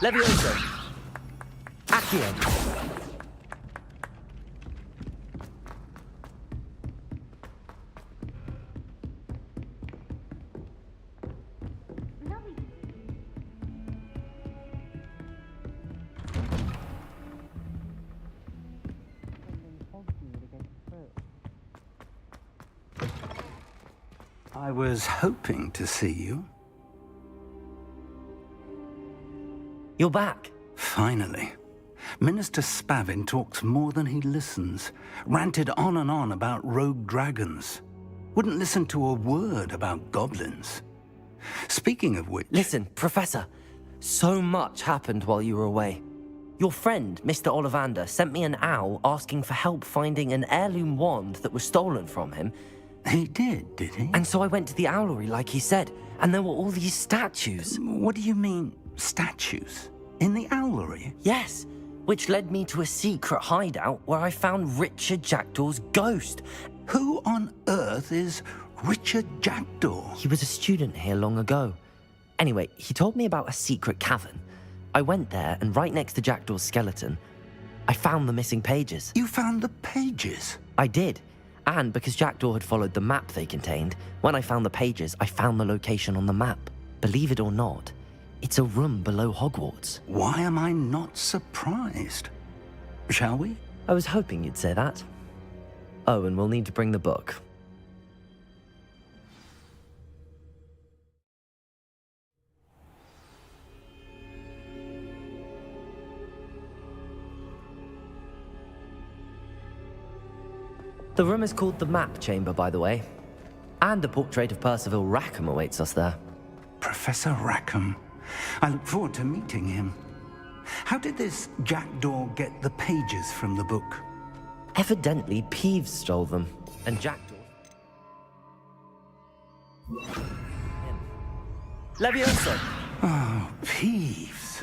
Levioso! Accio! I was hoping to see you. You're back. Finally. Minister Spavin talks more than he listens. Ranted on and on about rogue dragons. Wouldn't listen to a word about goblins. Speaking of which... Listen, Professor. So much happened while you were away. Your friend, Mr. Ollivander, sent me an owl asking for help finding an heirloom wand that was stolen from him. He did he? And so I went to the owlery like he said, and there were all these statues. What do you mean, statues? In the owlery? Yes, which led me to a secret hideout where I found Richard Jackdaw's ghost. Who on earth is Richard Jackdaw? He was a student here long ago. Anyway, he told me about a secret cavern. I went there, and right next to Jackdaw's skeleton, I found the missing pages. You found the pages? I did. And because Jackdaw had followed the map they contained, when I found the pages, I found the location on the map. Believe it or not, it's a room below Hogwarts. Why am I not surprised? Shall we? I was hoping you'd say that. Oh, and we'll need to bring the book. The room is called the Map Chamber, by the way. And a portrait of Percival Rackham awaits us there. Professor Rackham. I look forward to meeting him. How did this Jackdaw get the pages from the book? Evidently, Peeves stole them, and Jackdaw... Levioso! Oh, Peeves.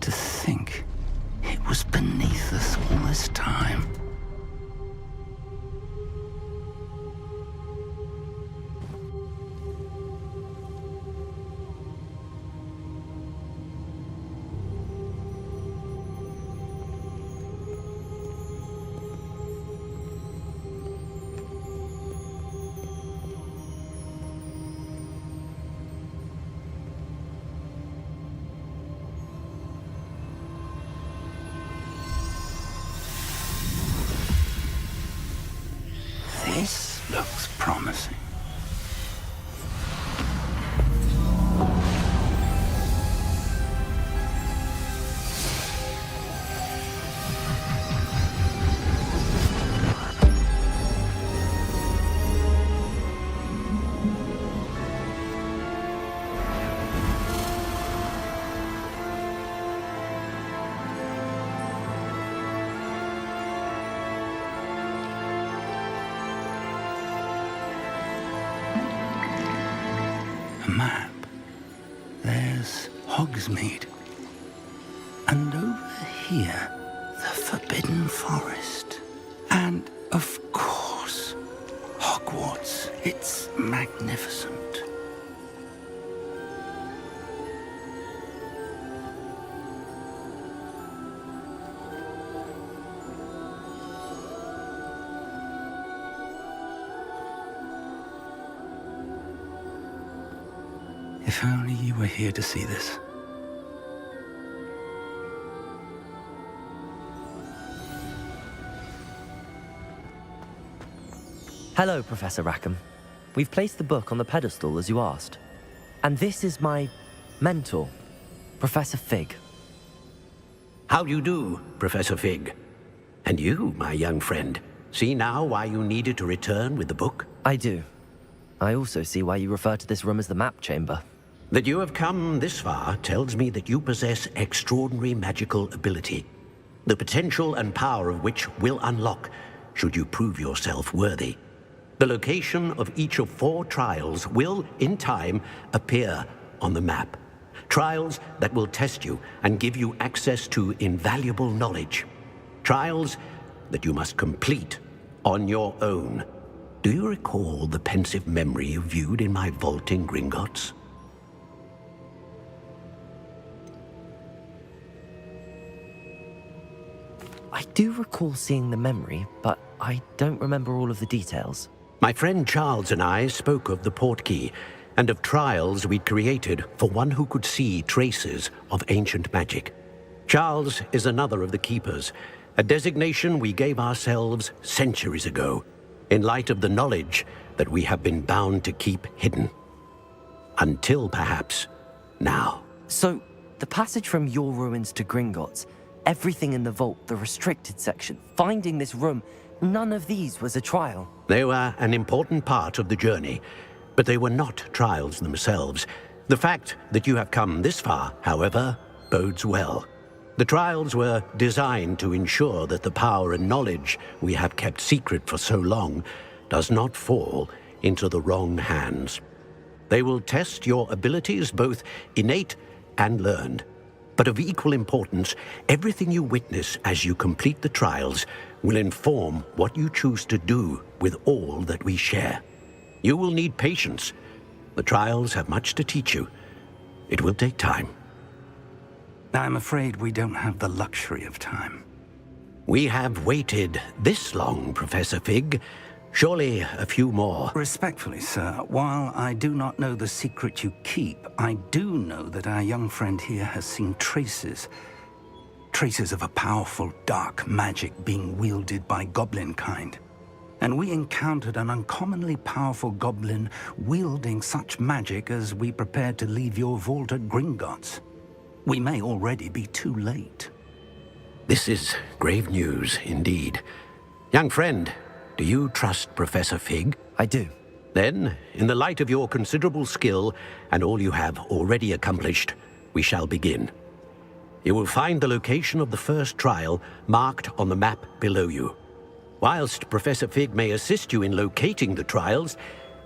To think it was beneath us all this time. This looks promising. A map. There's Hogsmeade. And over here, the Forbidden Forest. And, of course, Hogwarts. It's magnificent. If only you were here to see this. Hello, Professor Rackham. We've placed the book on the pedestal as you asked. And this is my mentor, Professor Fig. How do you do, Professor Fig? And you, my young friend, see now why you needed to return with the book? I do. I also see why you refer to this room as the map chamber. That you have come this far tells me that you possess extraordinary magical ability, the potential and power of which will unlock should you prove yourself worthy. The location of each of 4 trials will, in time, appear on the map. Trials that will test you and give you access to invaluable knowledge. Trials that you must complete on your own. Do you recall the pensive memory you viewed in my vault in Gringotts? I do recall seeing the memory, but I don't remember all of the details. My friend Charles and I spoke of the portkey and of trials we'd created for one who could see traces of ancient magic. Charles is another of the keepers, a designation we gave ourselves centuries ago, in light of the knowledge that we have been bound to keep hidden. Until perhaps now. So, the passage from your ruins to Gringotts, everything in the vault, the restricted section, finding this room, none of these was a trial. They were an important part of the journey, but they were not trials themselves. The fact that you have come this far, however, bodes well. The trials were designed to ensure that the power and knowledge we have kept secret for so long does not fall into the wrong hands. They will test your abilities, both innate and learned. But of equal importance, everything you witness as you complete the trials will inform what you choose to do with all that we share. You will need patience. The trials have much to teach you. It will take time. I'm afraid we don't have the luxury of time. We have waited this long, Professor Fig. Surely a few more. Respectfully, sir, while I do not know the secret you keep, I do know that our young friend here has seen traces of a powerful dark magic being wielded by goblin kind. And we encountered an uncommonly powerful goblin wielding such magic as we prepared to leave your vault at Gringotts. We may already be too late. This is grave news indeed. Young friend, do you trust Professor Fig? I do. Then, in the light of your considerable skill and all you have already accomplished, we shall begin. You will find the location of the first trial marked on the map below you. Whilst Professor Fig may assist you in locating the trials,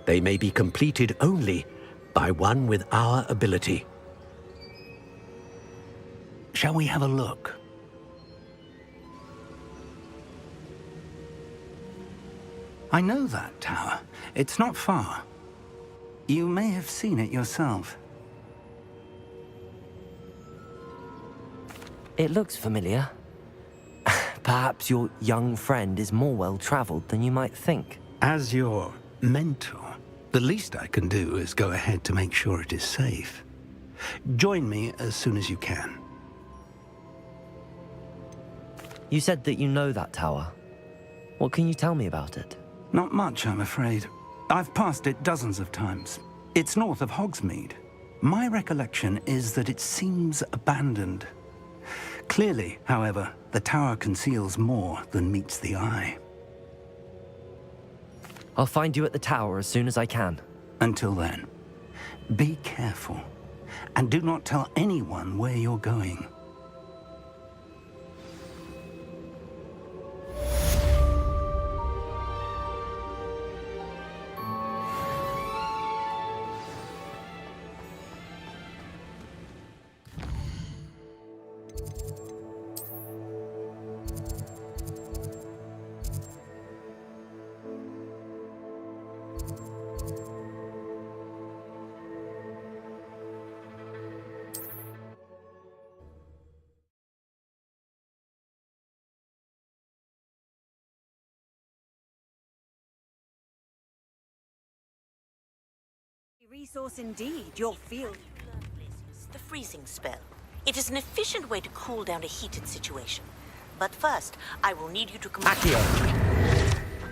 they may be completed only by one with our ability. Shall we have a look? I know that tower. It's not far. You may have seen it yourself. It looks familiar. Perhaps your young friend is more well-traveled than you might think. As your mentor, the least I can do is go ahead to make sure it is safe. Join me as soon as you can. You said that you know that tower. What can you tell me about it? Not much, I'm afraid. I've passed it dozens of times. It's north of Hogsmeade. My recollection is that it seems abandoned. Clearly, however, the tower conceals more than meets the eye. I'll find you at the tower as soon as I can. Until then, be careful, and do not tell anyone where you're going. Resource indeed, your field. The freezing spell. It is an efficient way to cool down a heated situation. But first, I will need you to come. Accio!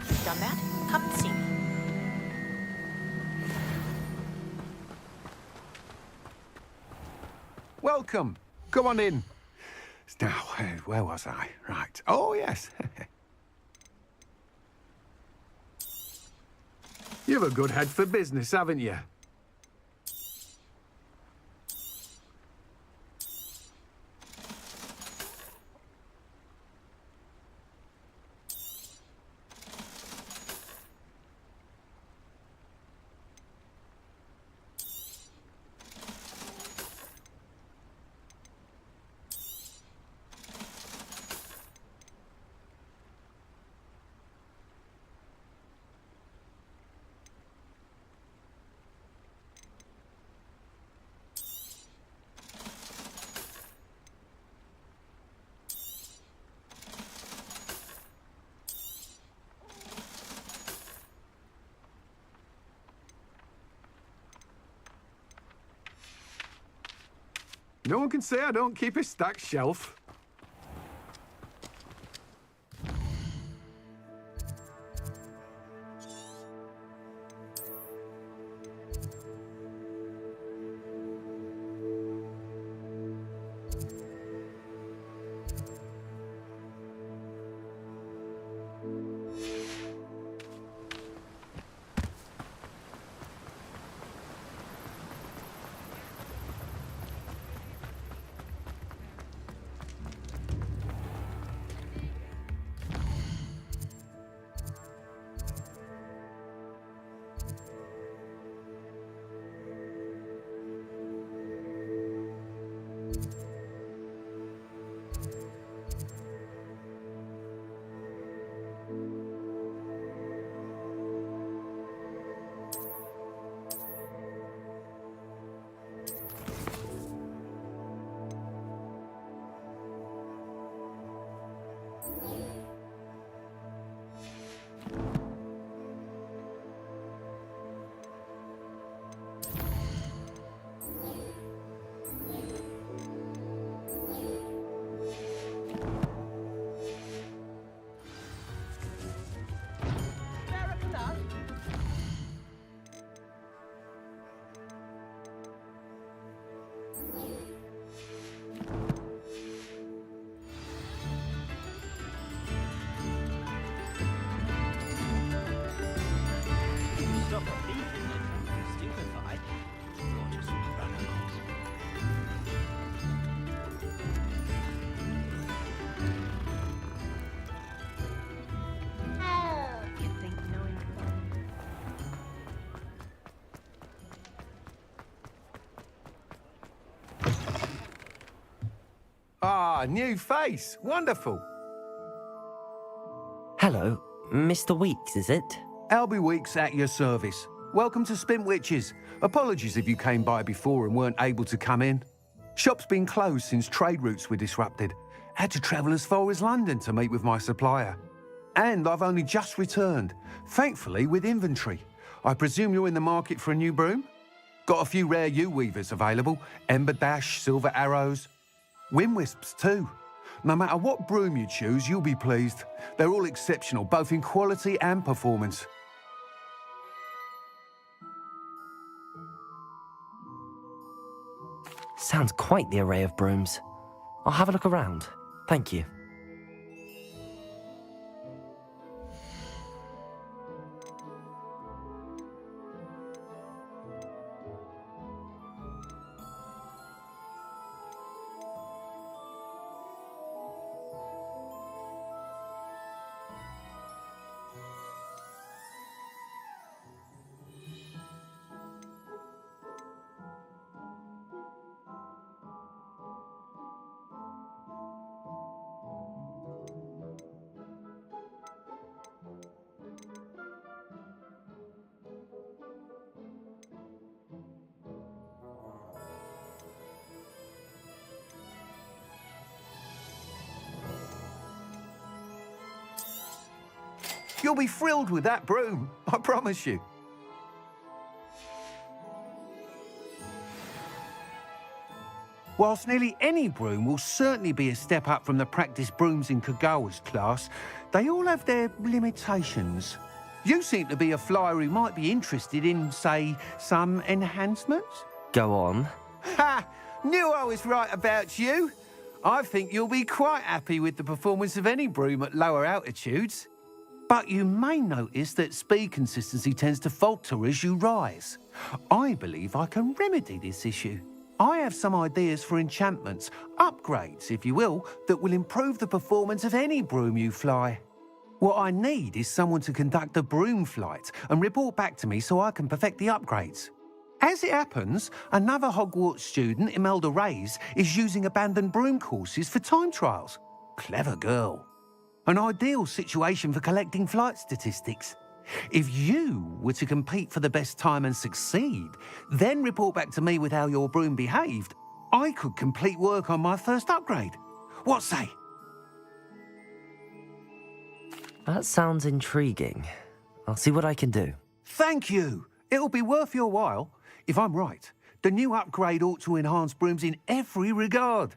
You've done that? Come and see me. welcome. Come on in. Now, where was I? Right. Oh, yes. You've a good head for business, haven't you? No one can say I don't keep a stacked shelf. Ah, new face. Wonderful. Hello, Mr. Weeks, is it? Albie Weeks at your service. Welcome to Spintwitches. Apologies if you came by before and weren't able to come in. Shop's been closed since trade routes were disrupted. Had to travel as far as London to meet with my supplier. And I've only just returned, thankfully with inventory. I presume you're in the market for a new broom? Got a few rare yew-weavers available. Ember Dash, Silver Arrows. Wind Wisps too. No matter what broom you choose, you'll be pleased. They're all exceptional, both in quality and performance. Sounds quite the array of brooms. I'll have a look around. Thank you. You'll be thrilled with that broom, I promise you. Whilst nearly any broom will certainly be a step up from the practice brooms in Kagawa's class, they all have their limitations. You seem to be a flyer who might be interested in, say, some enhancements? Go on. Ha! Knew I was right about you. I think you'll be quite happy with the performance of any broom at lower altitudes. But you may notice that speed consistency tends to falter as you rise. I believe I can remedy this issue. I have some ideas for enchantments, upgrades, if you will, that will improve the performance of any broom you fly. What I need is someone to conduct a broom flight and report back to me so I can perfect the upgrades. As it happens, another Hogwarts student, Imelda Reyes, is using abandoned broom courses for time trials. Clever girl. An ideal situation for collecting flight statistics. If you were to compete for the best time and succeed, then report back to me with how your broom behaved, I could complete work on my first upgrade. What say? That sounds intriguing. I'll see what I can do. Thank you. It'll be worth your while. If I'm right, the new upgrade ought to enhance brooms in every regard.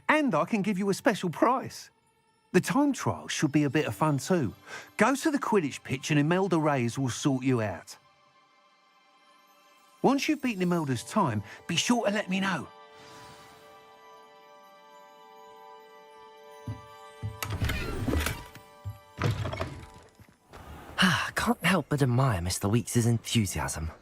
And I can give you a special price. The time trial should be a bit of fun too. Go to the Quidditch pitch and Imelda Reyes will sort you out. Once you've beaten Imelda's time, be sure to let me know. I can't help but admire Mr. Weeks' enthusiasm.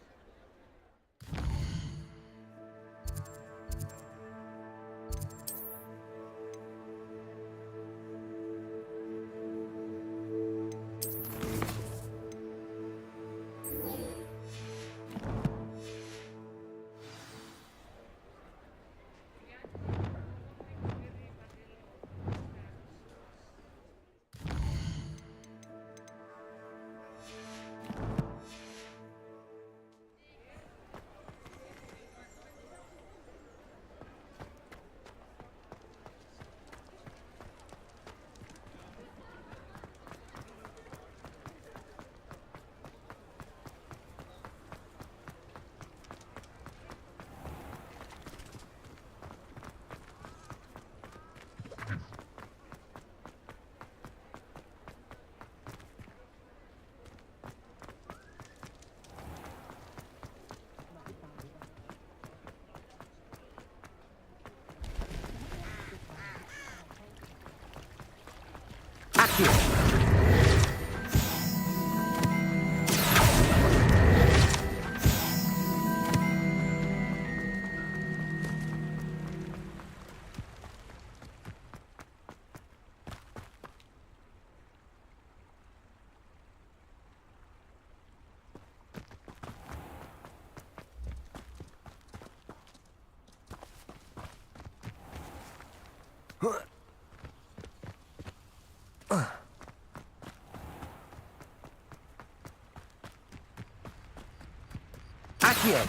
Accio!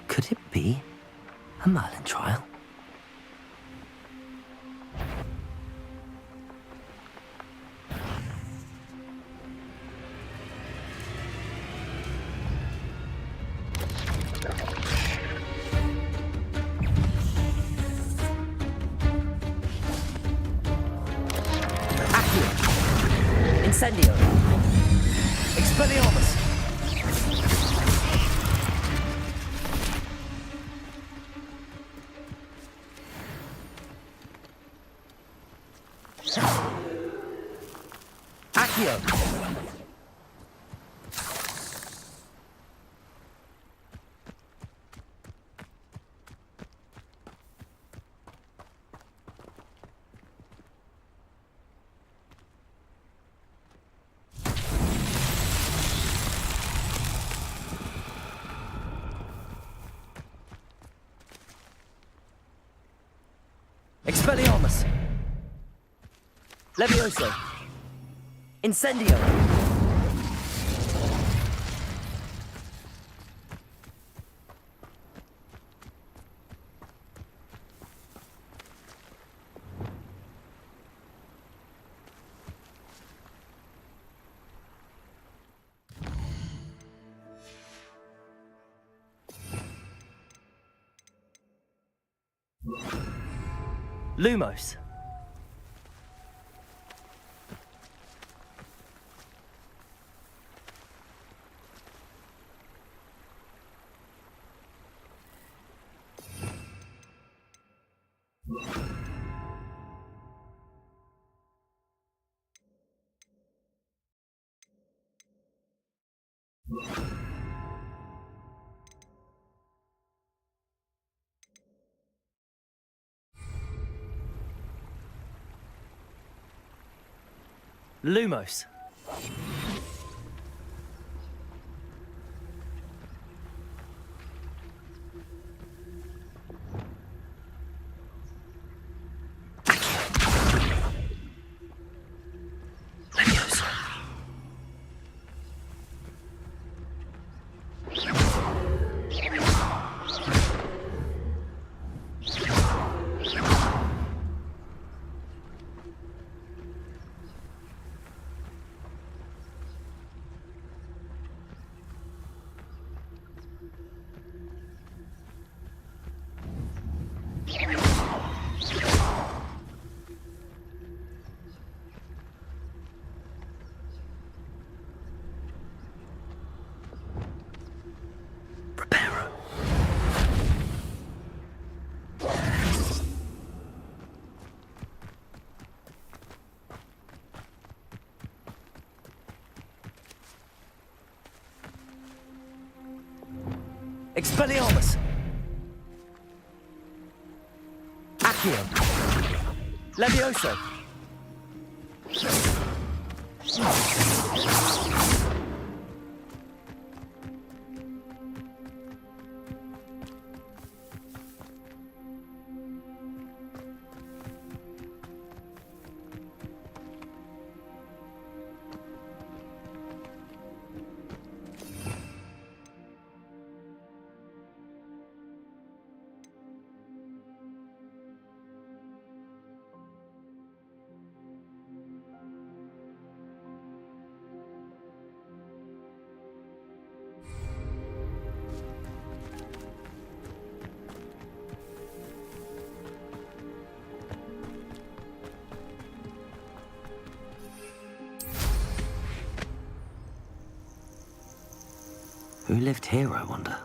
Could it be a Merlin trial? Accio! Incendio! Expelliarmus! Accio! Expelliarmus! Levioso! Incendio! Lumos. Lumos. Expelliarmus! Accio! Levioso! Who lived here, I wonder?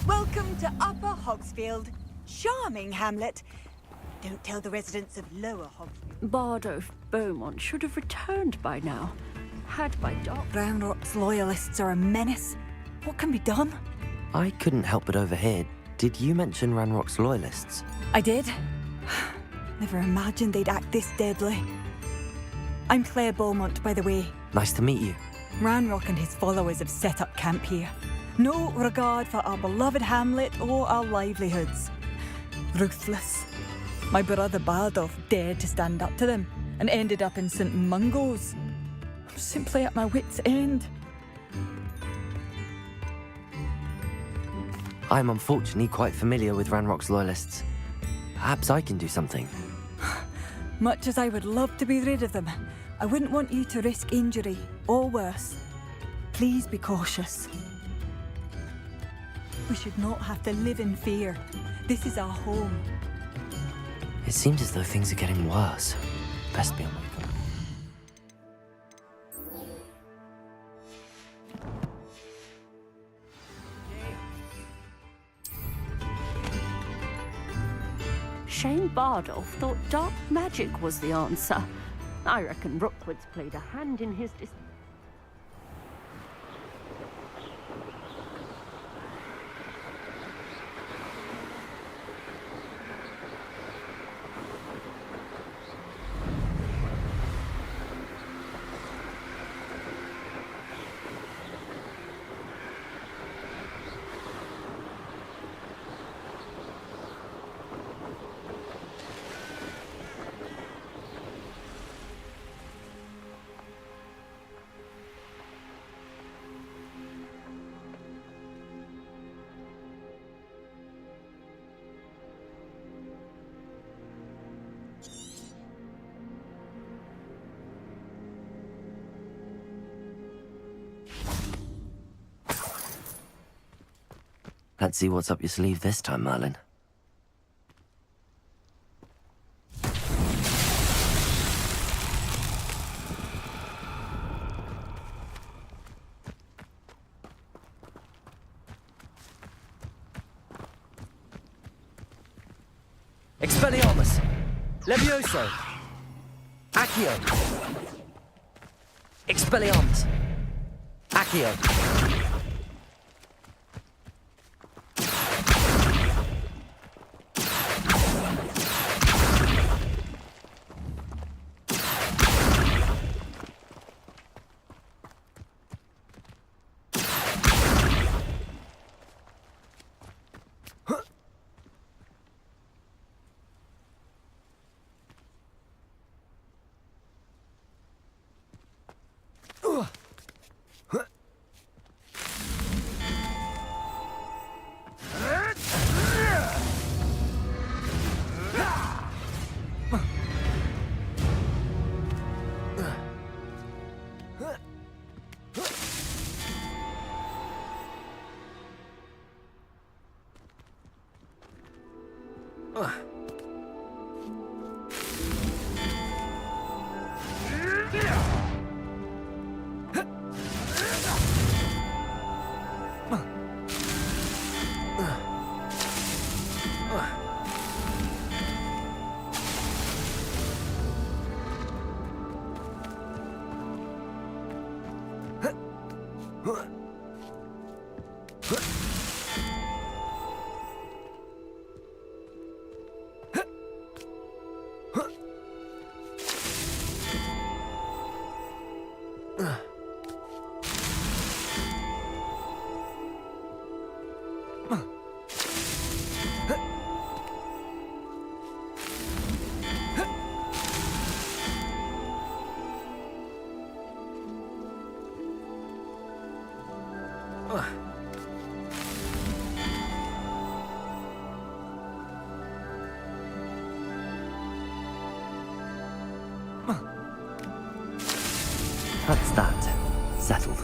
Welcome to Upper Hogsfield. Charming hamlet. Don't tell the residents of Lower Hogsfield. Bardolph Beaumont should have returned by now. Had by Doc. Ranrock's loyalists are a menace. What can be done? I couldn't help but overhear. Did you mention Ranrock's loyalists? I did. Never imagined they'd act this deadly. I'm Claire Beaumont, by the way. Nice to meet you. Ranrock and his followers have set up camp here. No regard for our beloved hamlet or our livelihoods. Ruthless. My brother Bardolph dared to stand up to them and ended up in St. Mungo's. I'm simply at my wit's end. I'm unfortunately quite familiar with Ranrock's loyalists. Perhaps I can do something. Much as I would love to be rid of them, I wouldn't want you to risk injury or worse. Please be cautious. We should not have to live in fear. This is our home. It seems as though things are getting worse. Best be on my guard. Shane Bardolph thought dark magic was the answer. I reckon Rookwood's played a hand in his Let's see what's up your sleeve this time, Merlin. Expelliarmus! Levioso! Accio! Expelliarmus! Accio! That's that. Settled.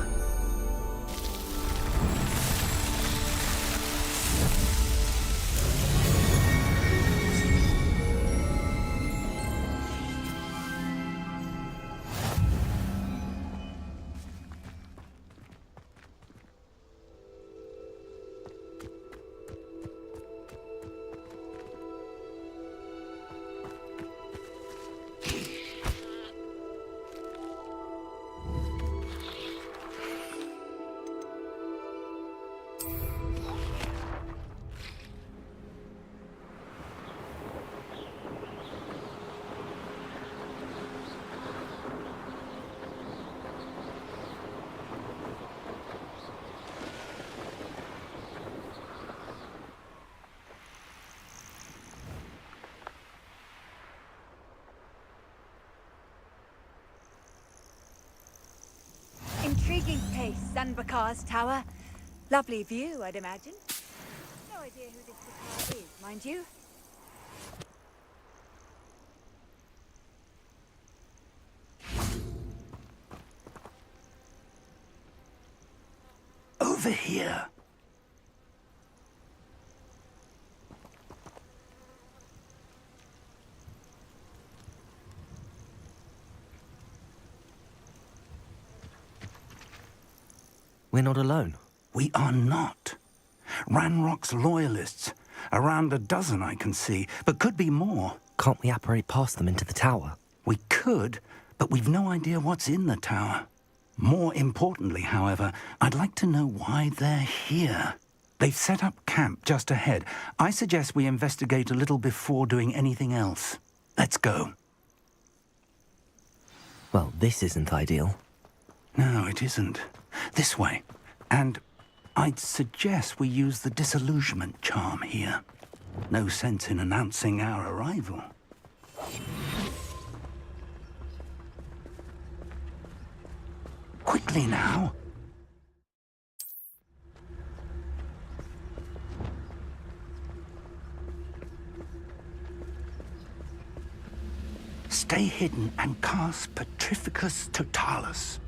Intriguing place, Sanbakar's tower. Lovely view, I'd imagine. No idea who this Bakar is, mind you. Over here. We're not alone. We are not. Ranrock's loyalists. Around a dozen I can see, but could be more. Can't we apparate past them into the tower? We could, but we've no idea what's in the tower. More importantly, however, I'd like to know why they're here. They've set up camp just ahead. I suggest we investigate a little before doing anything else. Let's go. Well, this isn't ideal. No, it isn't. This way. And I'd suggest we use the disillusionment charm here. No sense in announcing our arrival. Quickly now. Stay hidden and cast Petrificus Totalis.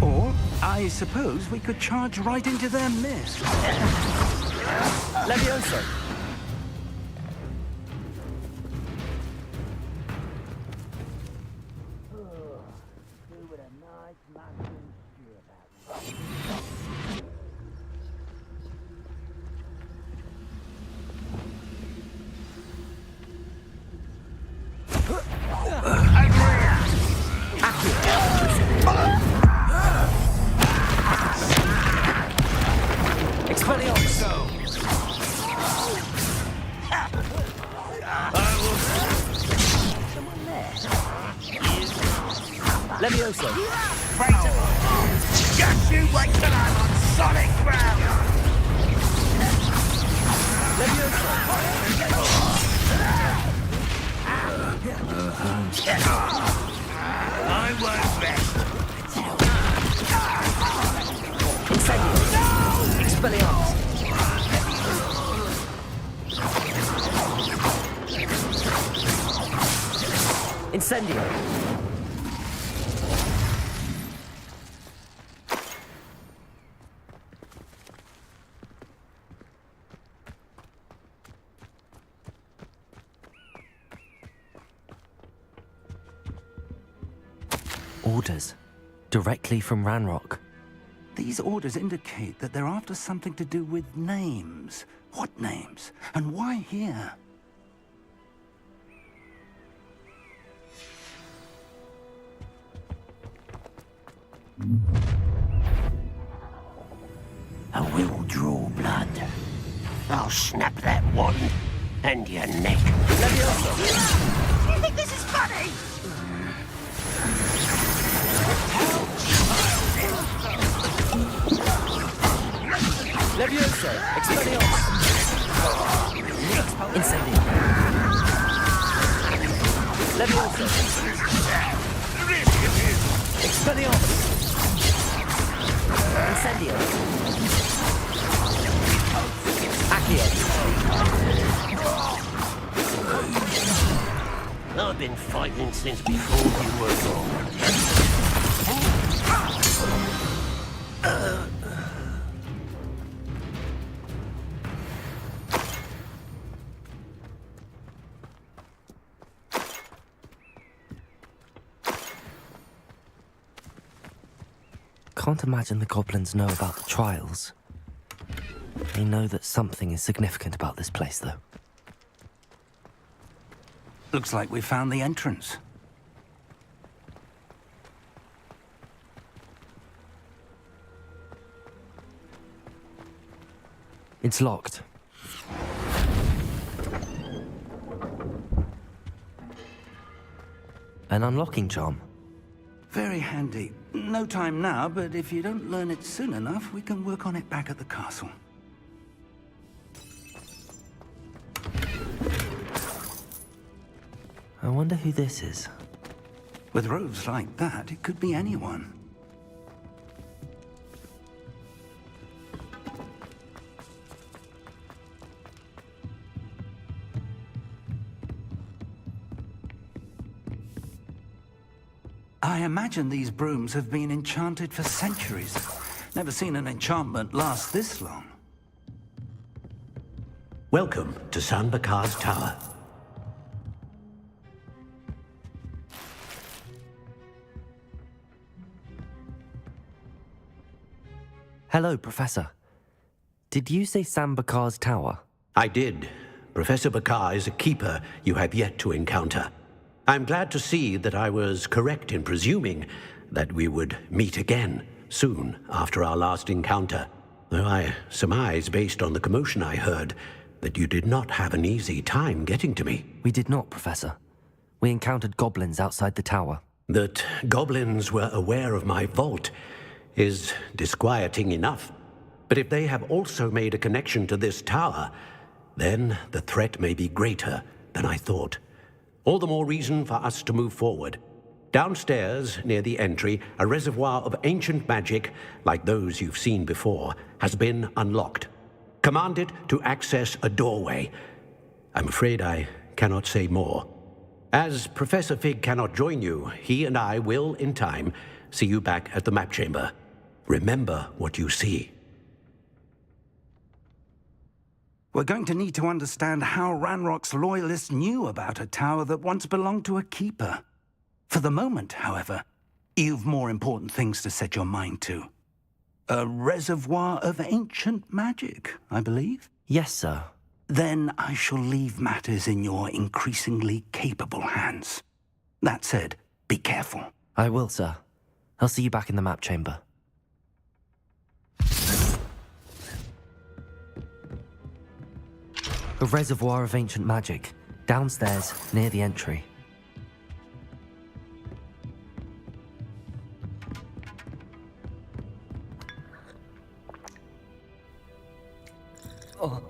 Or, I suppose we could charge right into their mist. Levioso! Levioso! Just you wait till I'm on solid ground! I won't rest. Incendio! Expelliarmus! Incendio! Orders. Directly from Ranrock. These orders indicate that they're after something to do with names. What names? And why here? I will draw blood. I'll snap that wand and your neck. You think this is funny? Levioso! Expelliarmus! Incendio! Levioso! Expelliarmus! Incendio! Accio! I've been fighting since before you were born. Can't imagine the goblins know about the trials. They know that something is significant about this place, though. Looks like we found the entrance. It's locked. An unlocking charm. Very handy. No time now, but if you don't learn it soon enough, we can work on it back at the castle. I wonder who this is. With robes like that, it could be anyone. I imagine these brooms have been enchanted for centuries. Never seen an enchantment last this long. Welcome to San Bakar's Tower. Hello, Professor. Did you say Sam Bakar's tower? I did. Professor Bakar is a keeper you have yet to encounter. I'm glad to see that I was correct in presuming that we would meet again soon after our last encounter, though I surmise, based on the commotion I heard, that you did not have an easy time getting to me. We did not, Professor. We encountered goblins outside the tower. That goblins were aware of my vault is disquieting enough. But if they have also made a connection to this tower, then the threat may be greater than I thought. All the more reason for us to move forward. Downstairs, near the entry, a reservoir of ancient magic, like those you've seen before, has been unlocked. Command it to access a doorway. I'm afraid I cannot say more. As Professor Fig cannot join you, he and I will, in time, see you back at the map chamber. Remember what you see. We're going to need to understand how Ranrock's loyalists knew about a tower that once belonged to a keeper. For the moment, however, you've more important things to set your mind to. A reservoir of ancient magic, I believe? Yes, sir. Then I shall leave matters in your increasingly capable hands. That said, be careful. I will, sir. I'll see you back in the map chamber. A reservoir of ancient magic, downstairs near the entry. Oh.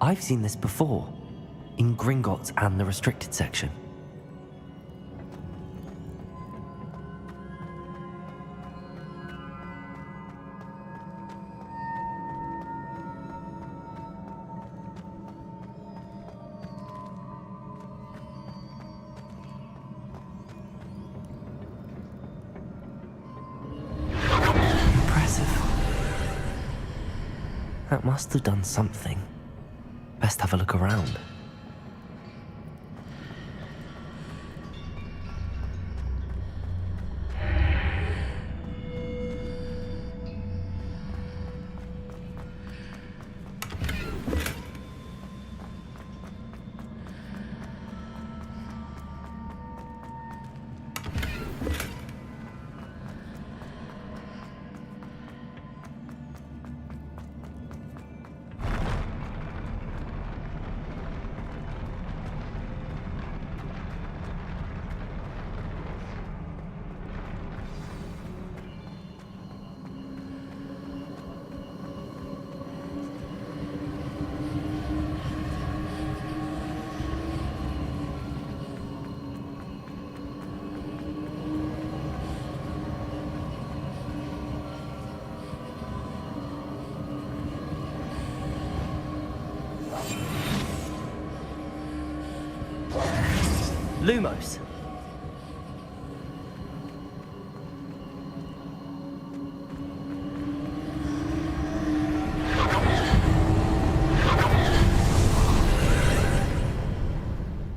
I've seen this before, in Gringotts and the restricted section. Impressive. That must have done something. Best have a look around. Lumos.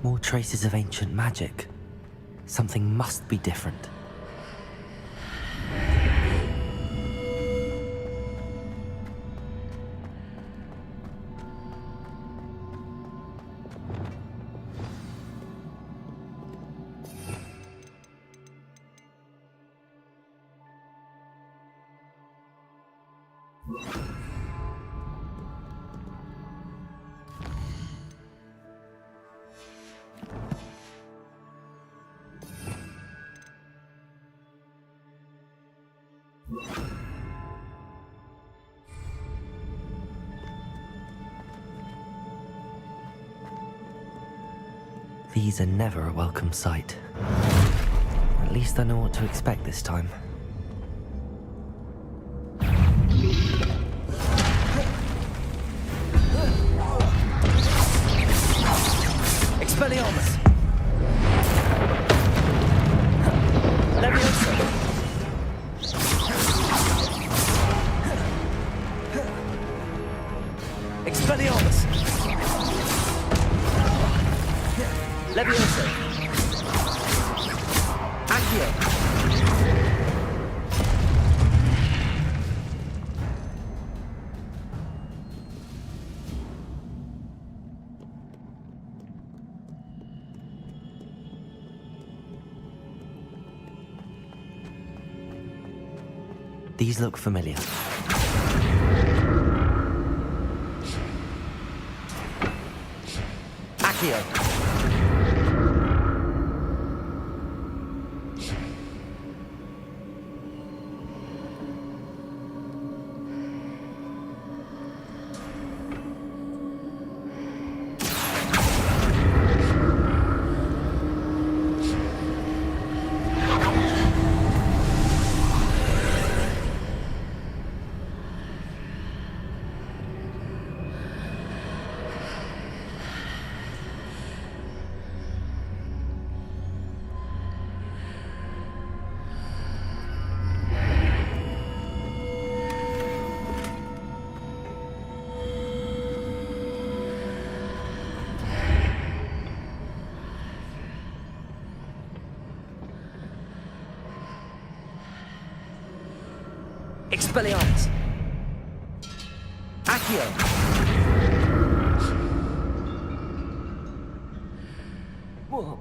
More traces of ancient magic. Something must be different. These are never a welcome sight. At least I know what to expect this time. Expelliarmus! Leviosa! Expelliarmus! Leviosa! Accio! These look familiar. Accio! Expelliarmus! Accio! Whoa.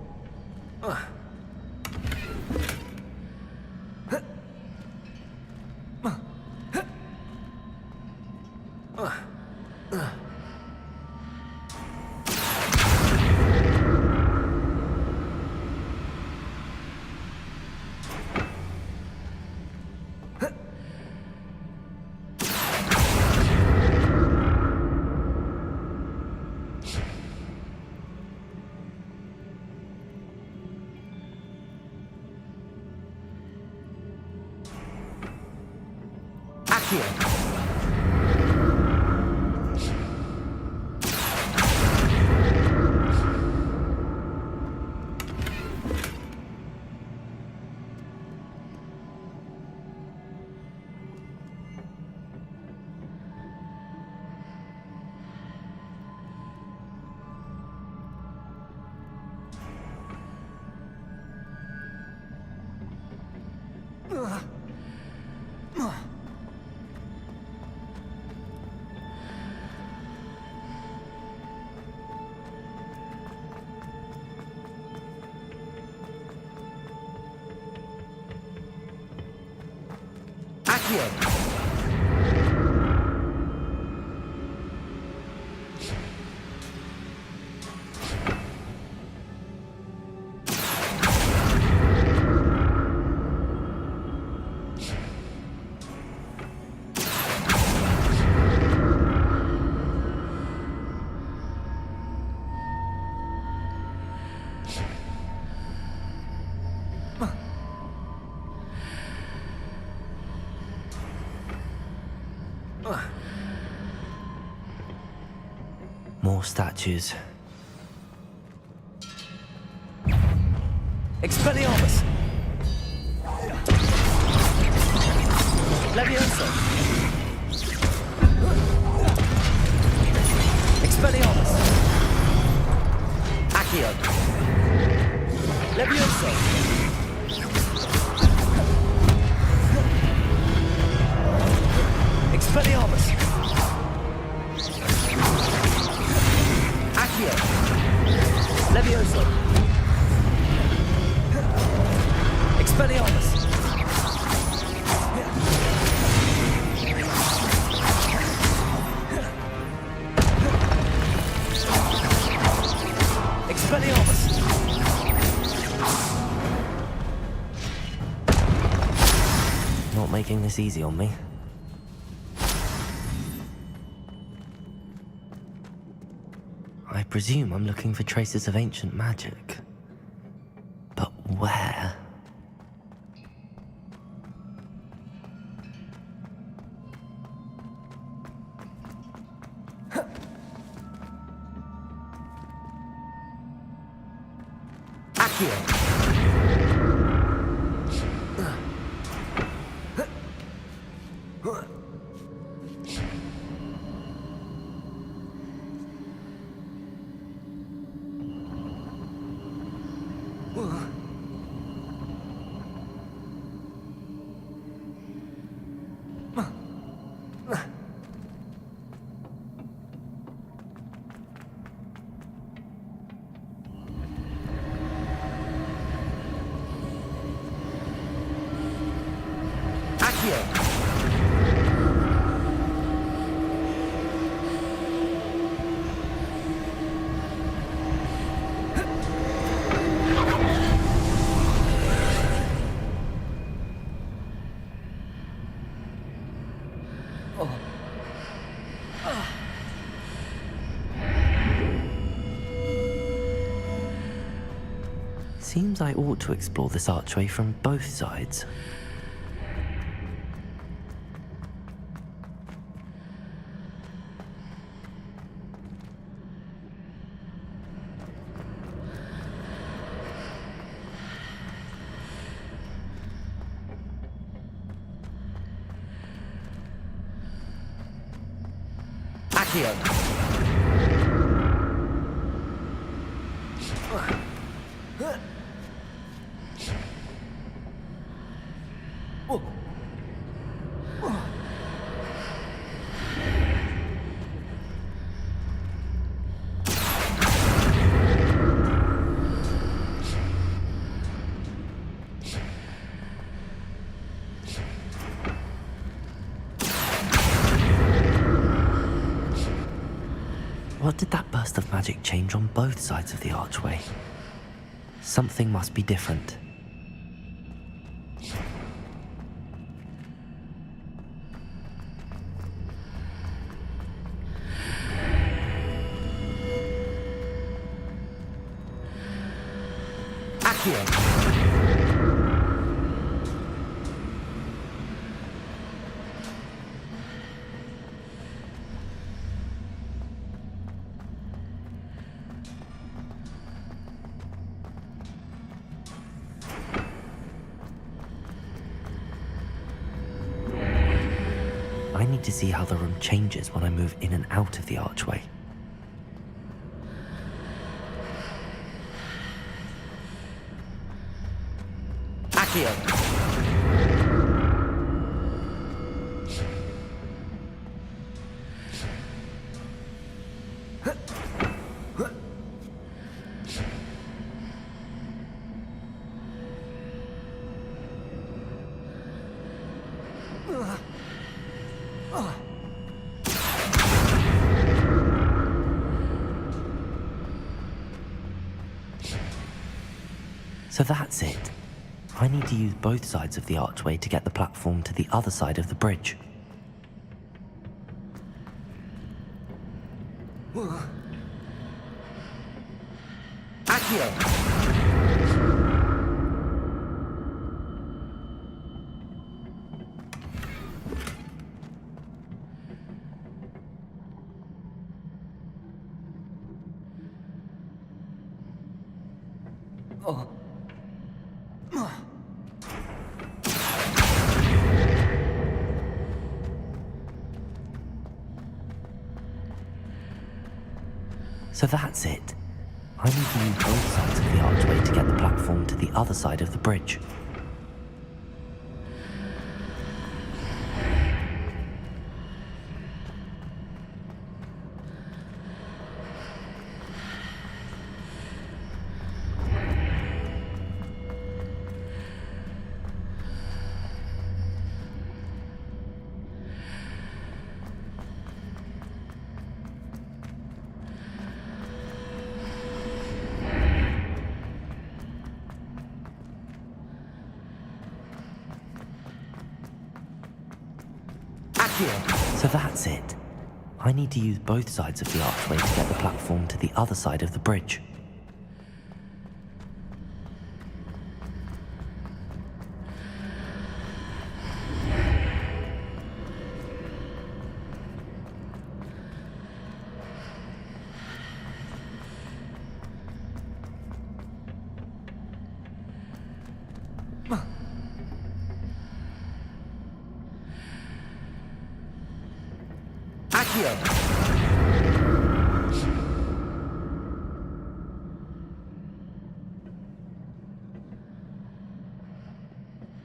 Accio! Accio! More statues. Expelliarmus! Leviosa! Expelliarmus! Accio! Leviosa! Expelliarmus! Accio! Leviosa! Expelliarmus! Expelliarmus! Not making this easy on me. I presume I'm looking for traces of ancient magic. But where? Accio! Accio! Seems I ought to explore this archway from both sides. Accio! What did that burst of magic change on both sides of the archway? Something must be different. Accio! I need to see how the room changes when I move in and out of the archway. Accio! So that's it. I need to use both sides of the archway to get the platform to the other side of the bridge. Accio! So that's it. I need to use both sides of the archway to get the platform to the other side of the bridge. So that's it. I need to use both sides of the archway to get the platform to the other side of the bridge.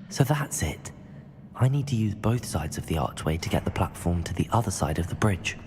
So that's it. I need to use both sides of the archway to get the platform to the other side of the bridge.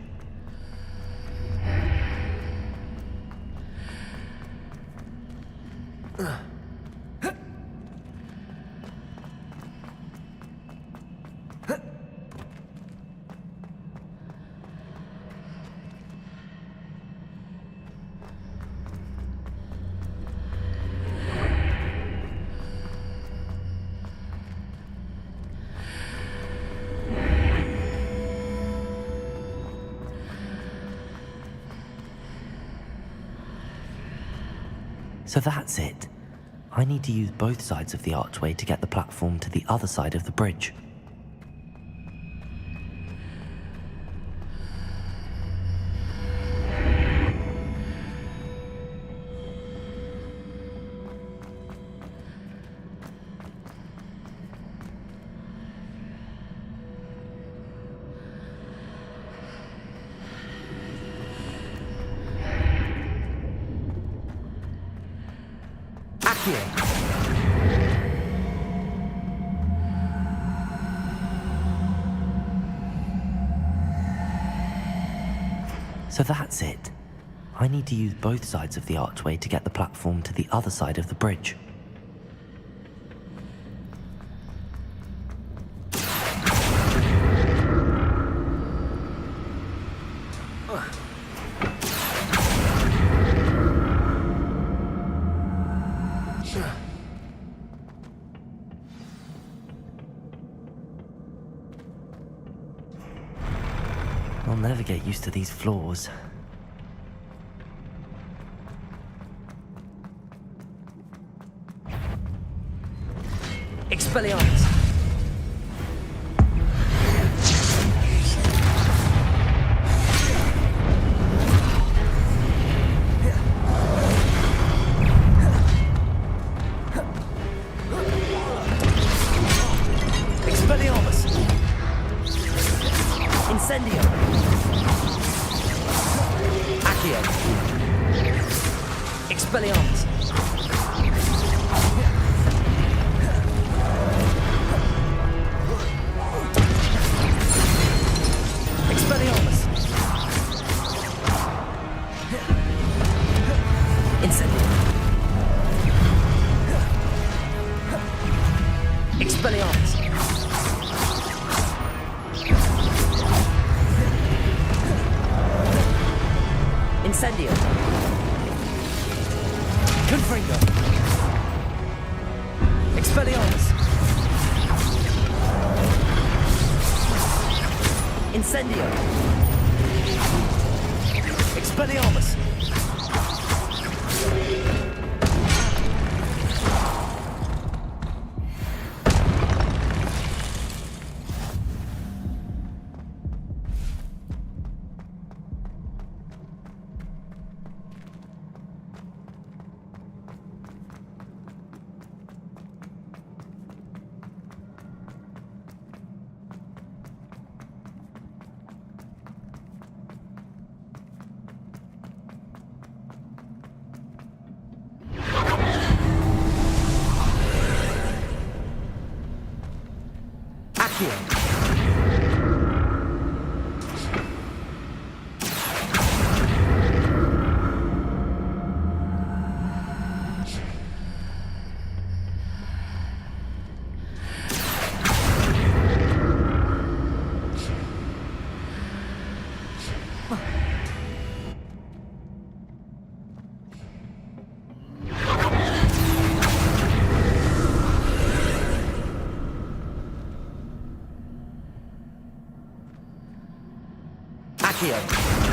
So that's it. I need to use both sides of the archway to get the platform to the other side of the bridge. So that's it. I need to use both sides of the archway to get the platform to the other side of the bridge. I'll never get used to these floors. Expelliarmus! Expelliarmus! Incendio! Accio! Expelliarmus! Expelliarmus! Incendio! Expelliarmus! Incendio! Confringo! Expelliarmus! Incendio! Expelliarmus! Accio! Accio!